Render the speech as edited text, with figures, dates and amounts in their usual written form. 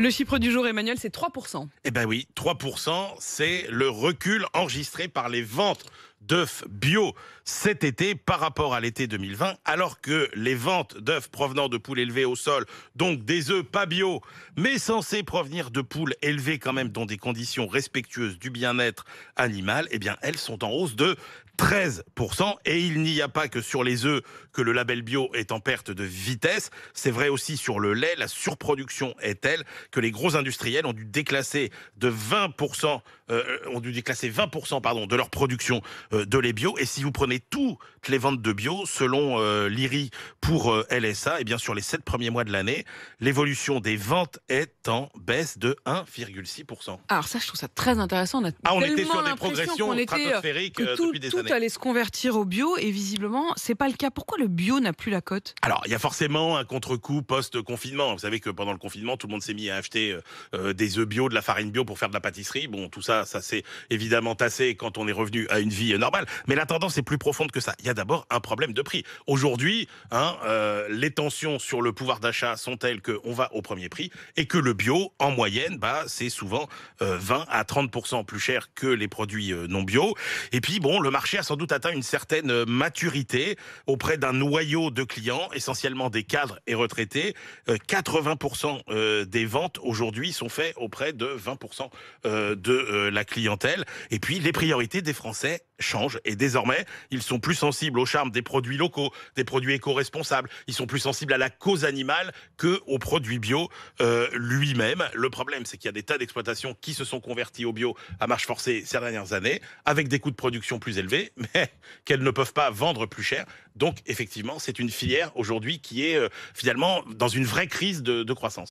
Le chiffre du jour, Emmanuel, c'est 3%. Eh ben oui, 3%, c'est le recul enregistré par les ventes d'œufs bio cet été par rapport à l'été 2020, alors que les ventes d'œufs provenant de poules élevées au sol, donc des œufs pas bio, mais censés provenir de poules élevées quand même dans des conditions respectueuses du bien-être animal, eh bien elles sont en hausse de 13%. Et il n'y a pas que sur les œufs que le label bio est en perte de vitesse. C'est vrai aussi sur le lait. La surproduction est telle que les gros industriels ont dû déclasser de 20%, 20% pardon, de leur production de lait bio. Et si vous prenez toutes les ventes de bio, selon l'IRI pour LSA, et bien sur les 7 premiers mois de l'année, l'évolution des ventes est en baisse de 1,6%. Alors ça, je trouve ça très intéressant. On était tellement sur des l'impression progressions qu'on était, stratosphériques que depuis des tout années. allait se convertir au bio et visiblement, c'est pas le cas. Pourquoi le bio n'a plus la cote? Alors, il y a forcément un contre-coup post-confinement. Vous savez que pendant le confinement, tout le monde s'est mis à acheter des œufs bio, de la farine bio pour faire de la pâtisserie. Bon, tout ça, ça s'est évidemment tassé quand on est revenu à une vie normale. Mais la tendance est plus profonde que ça. Il y a d'abord un problème de prix. Aujourd'hui, les tensions sur le pouvoir d'achat sont telles qu'on va au premier prix et que le bio, en moyenne, c'est souvent 20 à 30% plus cher que les produits non bio. Et puis, bon, le marché a sans doute atteint une certaine maturité auprès d'un noyau de clients, essentiellement des cadres et retraités. 80% des ventes aujourd'hui sont faites auprès de 20% de la clientèle. Et puis, les priorités des Français changent. Et désormais, ils sont plus sensibles au charme des produits locaux, des produits éco-responsables. Ils sont plus sensibles à la cause animale que aux produits bio lui-même. Le problème, c'est qu'il y a des tas d'exploitations qui se sont converties au bio à marche forcée ces dernières années, avec des coûts de production plus élevés, mais qu'elles ne peuvent pas vendre plus cher. Donc, effectivement, c'est une filière aujourd'hui qui est finalement dans une vraie crise de croissance.